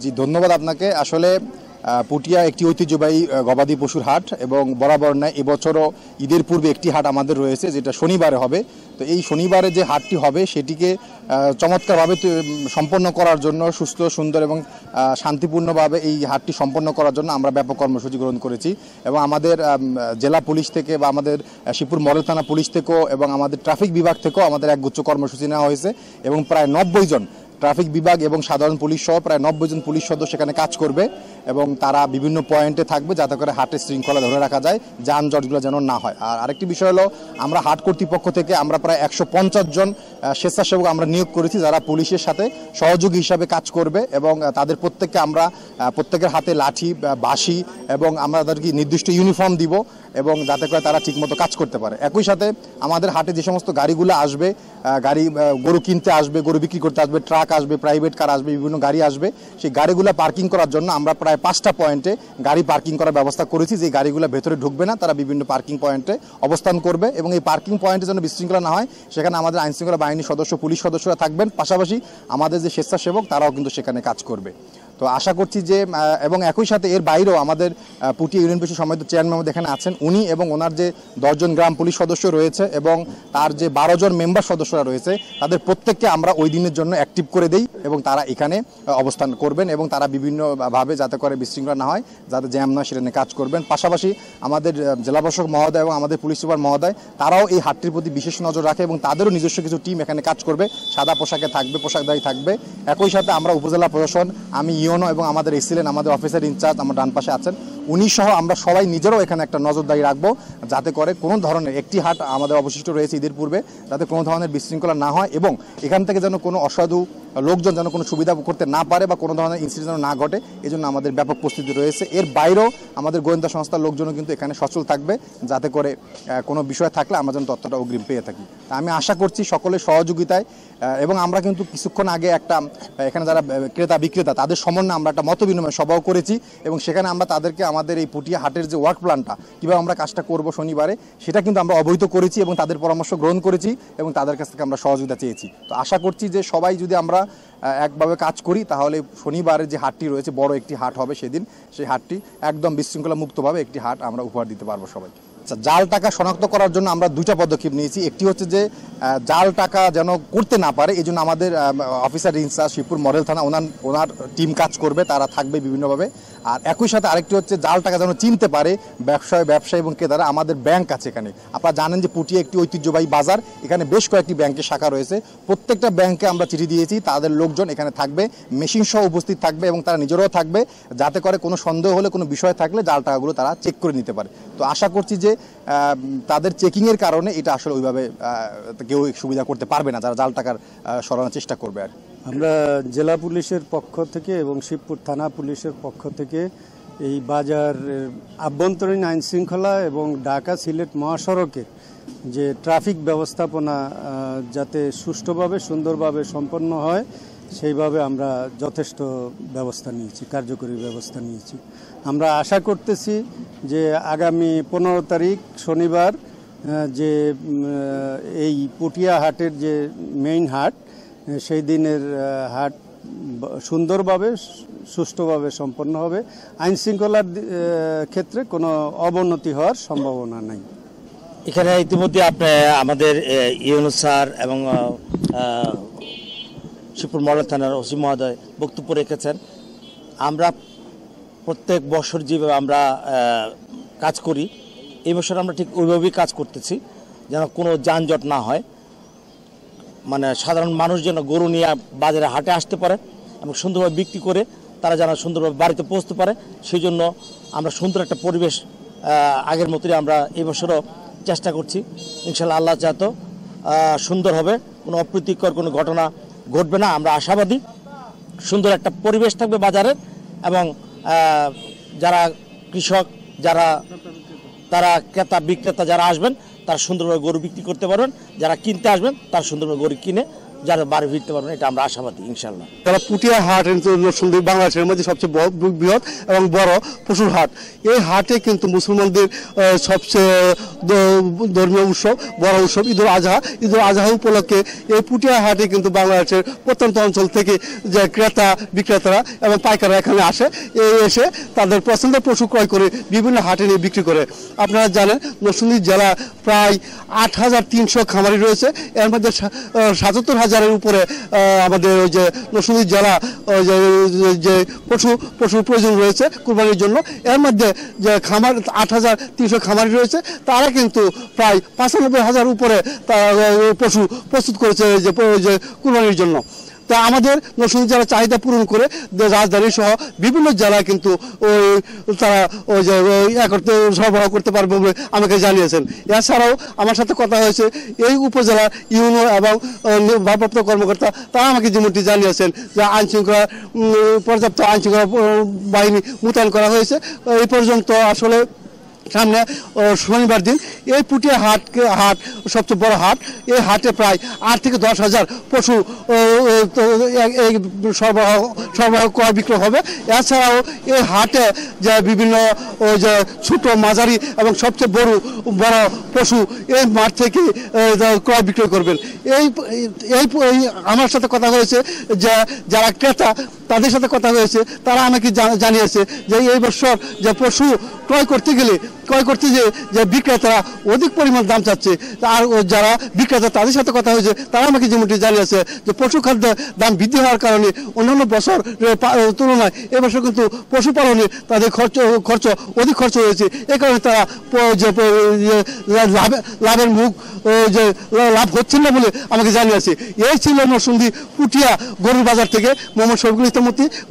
জি, ধন্যবাদ আপনাকে। আসলে পুটিয়া একটি ঐতিহ্যবাহী গবাদি পশুর হাট এবং বরাবর নয় এবছরও ঈদের পূর্বে একটি হাট আমাদের রয়েছে যেটা শনিবারে হবে। তো এই শনিবারে যে হাটটি হবে সেটিকে চমৎকারভাবে সম্পন্ন করার জন্য, সুস্থ সুন্দর এবং শান্তিপূর্ণভাবে এই হাটটি সম্পন্ন করার জন্য আমরা ব্যাপক কর্মসূচি গ্রহণ করেছি এবং আমাদের জেলা পুলিশ থেকে বা আমাদের শিবপুর মডেল থানা পুলিশ থেকেও এবং আমাদের ট্রাফিক বিভাগ থেকেও আমাদের একগুচ্ছ কর্মসূচি নেওয়া হয়েছে এবং প্রায় 90 জন ট্রাফিক বিভাগ এবং সাধারণ পুলিশ সহ প্রায় 90 জন পুলিশ সদস্য সেখানে কাজ করবে এবং তারা বিভিন্ন পয়েন্টে থাকবে যাতে করে হাটের শৃঙ্খলা ধরে রাখা যায়, যানজটগুলো যেন না হয়। আর আরেকটি বিষয় হলো, আমরা হাট কর্তৃপক্ষ থেকে আমরা প্রায় 150 জন স্বেচ্ছাসেবক আমরা নিয়োগ করেছি যারা পুলিশের সাথে সহযোগী হিসাবে কাজ করবে এবং তাদের প্রত্যেককে আমরা প্রত্যেকের হাতে লাঠি, বাঁশি এবং আমরা তাদেরকে নির্দিষ্ট ইউনিফর্ম দিব এবং যাতে করে তারা ঠিকমতো কাজ করতে পারে। একই সাথে আমাদের হাটে যে সমস্ত গাড়িগুলো আসবে, গাড়ি গরু কিনতে আসবে, গরু বিক্রি করতে আসবে, ট্রাক আসবে, প্রাইভেট কার আসবে, বিভিন্ন গাড়ি আসবে, সেই গাড়িগুলো পার্কিং করার জন্য আমরা প্রায় 5টা পয়েন্টে গাড়ি পার্কিং করার ব্যবস্থা করেছি। যে গাড়িগুলো ভেতরে ঢুকবে না তারা বিভিন্ন পার্কিং পয়েন্টে অবস্থান করবে এবং এই পার্কিং পয়েন্টে যেন বিশৃঙ্খলা না হয় সেখানে আমাদের আইনশৃঙ্খলা বাহিনীর সদস্য, পুলিশ সদস্যরা থাকবেন, পাশাপাশি আমাদের যে স্বেচ্ছাসেবক তারাও কিন্তু সেখানে কাজ করবে। তো আশা করছি যে এবং একই সাথে এর বাইরেও আমাদের পুটিয়া ইউনিয়ন পরিষদ সম্মানিত চেয়ারম্যান এখানে আছেন, উনি এবং ওনার যে 10 জন গ্রাম পুলিশ সদস্য রয়েছে এবং তার যে 12 জন মেম্বার সদস্যরা রয়েছে তাদের প্রত্যেককে আমরা ওই দিনের জন্য অ্যাক্টিভ করে দেই এবং তারা এখানে অবস্থান করবেন এবং তারা বিভিন্নভাবে যাতে করে বিশৃঙ্খলা না হয়, যাতে জ্যাম না সেটা নিয়ে কাজ করবেন। পাশাপাশি আমাদের জেলা প্রশাসক মহোদয় এবং আমাদের পুলিশ সুপার মহোদয় তারাও এই হাটটির প্রতি বিশেষ নজর রাখে এবং তাদেরও নিজস্ব কিছু টিম এখানে কাজ করবে, সাদা পোশাকে থাকবে, পোশাকধারী থাকবে। একই সাথে আমরা উপজেলা প্রশাসন, আমি ইউনো এবং আমাদের এসিলেন, আমাদের অফিসার ইনচার্জ আমার ডান পাশে আছেন, উনি সহ আমরা সবাই নিজেরাও এখানে একটা নজরদারি রাখবো যাতে করে কোনো ধরনের, একটি হাট আমাদের অবশিষ্ট রয়েছে ঈদের পূর্বে, যাতে কোনো ধরনের বিশৃঙ্খলা না হয় এবং এখান থেকে যেন কোনো অসাধু লোকজন যেন কোনো সুবিধা করতে না পারে বা কোনো ধরনের ইনসিডেন্ট যেন না ঘটে, এই জন্য আমাদের ব্যাপক প্রস্তুতি রয়েছে। এর বাইরেও আমাদের গোয়েন্দা সংস্থার লোকজনও কিন্তু এখানে সচল থাকবে যাতে করে কোনো বিষয় থাকলে আমরা যেন তথ্যটা অগ্রিম পেয়ে থাকি। তা আমি আশা করছি সকলের সহযোগিতায় এবং আমরা কিন্তু কিছুক্ষণ আগে একটা এখানে যারা ক্রেতা বিক্রেতা তাদের সমন্বয়ে আমরা একটা মত বিনিময় সভাও করেছি এবং সেখানে আমরা তাদেরকে আমাদের এই পুটিয়া হাটের যে ওয়ার্ক প্ল্যানটা কীভাবে আমরা কাজটা করব শনিবারে সেটা কিন্তু আমরা অবহিত করেছি এবং তাদের পরামর্শ গ্রহণ করেছি এবং তাদের কাছ থেকে আমরা সহযোগিতা চেয়েছি। তো আশা করছি যে সবাই যদি আমরা একভাবে কাজ করি তাহলে শনিবারের যে হাটটি রয়েছে, বড় একটি হাট হবে সেদিন, সেই হাটটি একদম বিশৃঙ্খলা মুক্তভাবে একটি হাট আমরা উপহার দিতে পারবো সবাই। জাল টাকা শনাক্ত করার জন্য আমরা 2টা পদক্ষেপ নিয়েছি। একটি হচ্ছে যে জাল টাকা যেন করতে না পারে এই জন্য আমাদের অফিসার ইনচার্জ শিবপুর মডেল থানা ওনার টিম কাজ করবে, তারা থাকবে বিভিন্নভাবে। আর একই সাথে আরেকটি হচ্ছে জাল টাকা যেন চিনতে পারে ব্যবসায়ী এবং ক্রেতারা। আমাদের ব্যাংক আছে এখানে, আপনারা জানেন যে পুটিয়া একটি ঐতিহ্যবাহী বাজার, এখানে বেশ কয়েকটি ব্যাংকের শাখা রয়েছে, প্রত্যেকটা ব্যাংকে আমরা চিঠি দিয়েছি, তাদের লোকজন এখানে থাকবে, মেশিন সহ উপস্থিত থাকবে এবং তারা নিজেরাও থাকবে যাতে করে কোনো সন্দেহ হলে, কোনো বিষয় থাকলে জাল টাকাগুলো তারা চেক করে নিতে পারে। তো আশা করছি যে তাদের চেকিংয়ের কারণে এটা আসলে ওইভাবে কেউ সুবিধা করতে পারবে না যারা জাল টাকার সরানোর চেষ্টা করবে। আর আমরা জেলা পুলিশের পক্ষ থেকে এবং শিবপুর থানা পুলিশের পক্ষ থেকে এই বাজার আভ্যন্তরীণ আইন শৃঙ্খলা এবং ঢাকা সিলেট মহাসড়কে যে ট্রাফিক ব্যবস্থাপনা যাতে সুষ্ঠুভাবে সুন্দরভাবে সম্পন্ন হয় সেইভাবে আমরা যথেষ্ট ব্যবস্থা নিয়েছি, কার্যকরী ব্যবস্থা নিয়েছি। আমরা আশা করতেছি যে আগামী 15 তারিখ শনিবার যে এই পুটিয়া হাটের যে মেইন হাট, সেই দিনের হাট সুন্দরভাবে সুষ্ঠুভাবে সম্পন্ন হবে, আইন শৃঙ্খলার ক্ষেত্রে কোনো অবনতি হওয়ার সম্ভাবনা নাই। এখানে ইতিমধ্যে আপনি আমাদের ইউনুস স্যার এবং শিবপুর মডেল থানার ওসি মহোদয় বক্তব্য রেখেছেন। আমরা প্রত্যেক বছর যেভাবে আমরা কাজ করি, এই বছর আমরা ঠিক ওইভাবেই কাজ করতেছি যেন কোনো যানজট না হয়, মানে সাধারণ মানুষ যেন গরু নিয়ে বাজারে হাটে আসতে পারে এবং সুন্দরভাবে বিক্রি করে তারা যেন সুন্দরভাবে বাড়িতে পৌঁছতে পারে, সেই জন্য আমরা সুন্দর একটা পরিবেশ আগের মতোই আমরা এই বছরও চেষ্টা করছি। ইনশাআল্লাহ আল্লাহ চাহতো সুন্দর হবে, কোনো অপ্রীতিকর কোনো ঘটনা ঘটবে না, আমরা আশাবাদী। সুন্দর একটা পরিবেশ থাকবে বাজারের এবং যারা কৃষক, তারা ক্রেতা বিক্রেতা যারা আসবেন তারা সুন্দরভাবে গরু বিক্রি করতে পারবেন, যারা কিনতে আসবেন তারা সুন্দরভাবে গরু কিনে যারা বাড়ি ফিরতে পারবেন, এটা আমরা আশাবাদী ইনশাল্লাহ। তারা পুটিয়া হাট নরসিংদী বাংলাদেশের মধ্যে সবচেয়ে বৃহৎ এবং বড় পশুর হাট। এই হাটে কিন্তু মুসলমানদের সবচেয়ে ধর্মীয় উৎসব, বড় উৎসব ঈদুল আজহা। ঈদুল আজহা উপলক্ষে এই পুটিয়া হাটে কিন্তু বাংলাদেশের প্রত্যন্ত অঞ্চল থেকে যে ক্রেতা বিক্রেতারা এবং পাইকাররা এখানে আসে, এসে তাদের পছন্দের পশু ক্রয় করে বিভিন্ন হাটে নিয়ে বিক্রি করে। আপনারা জানেন নরসিংদী জেলা প্রায় 8,300 খামারি রয়েছে, এর মধ্যে 77,000-এর উপরে আমাদের ওই যে নরসিংদী জেলা যে পশুর প্রয়োজন রয়েছে কুরবানির জন্য। এর মধ্যে যে খামার 8,300 খামারি রয়েছে, তারা কিন্তু প্রায় 95,000 উপরে পশু প্রস্তুত করেছে যে কুরবানির জন্য। তা আমাদের নরসিংদী জেলার চাহিদা পূরণ করে রাজধানী সহ বিভিন্ন জেলায় কিন্তু তারা ওই যে করতে সরবরাহ করতে পারবে বলে আমাকে জানিয়েছেন। এছাড়াও আমার সাথে কথা হয়েছে এই উপজেলার ইউনো এবং ভারপ্রাপ্ত কর্মকর্তা, তারা আমাকে যেমনটি জানিয়েছেন যে আইনশৃঙ্খলা পর্যাপ্ত আইনশৃঙ্খলা বাহিনী মোতায়েন করা হয়েছে। এই পর্যন্ত আসলে সামনে শনিবার দিন এই পুটিয়া হাট সবচেয়ে বড় হাট। এই হাটে প্রায় 8 থেকে 10,000 পশু সরবরাহ ক্রয় বিক্রয় হবে। এছাড়াও এই হাটে যে বিভিন্ন যে ছোট মাঝারি এবং সবচেয়ে বড় পশু এই মাঠ থেকে ক্রয় বিক্রয় করবেন। এই আমার সাথে কথা হয়েছে যে যারা ক্রেতা, তাদের সাথে কথা হয়েছে, তারা আমাকে জানিয়েছে যে এই বছর যে পশু ক্রয় করতে যে বিক্রেতারা অধিক পরিমাণ দাম চাচ্ছে। আর যারা বিক্রেতা তাদের সাথে কথা হয়েছে, তারা আমাকে যেমনটি জানিয়েছে যে পশু খাদ্যের দাম বৃদ্ধি হওয়ার কারণে অন্যান্য বছর তুলনায় এবছর কিন্তু পশুপালনে তাদের খরচ অধিক খরচ হয়েছে। এ কারণে তারা লাভের মুখ যে লাভ হচ্ছে না বলে আমাকে জানিয়েছে। এই ছিল নরসিংদী পুটিয়া গরুর বাজার থেকে মোহাম্মদ শফিকুল ইসলাম।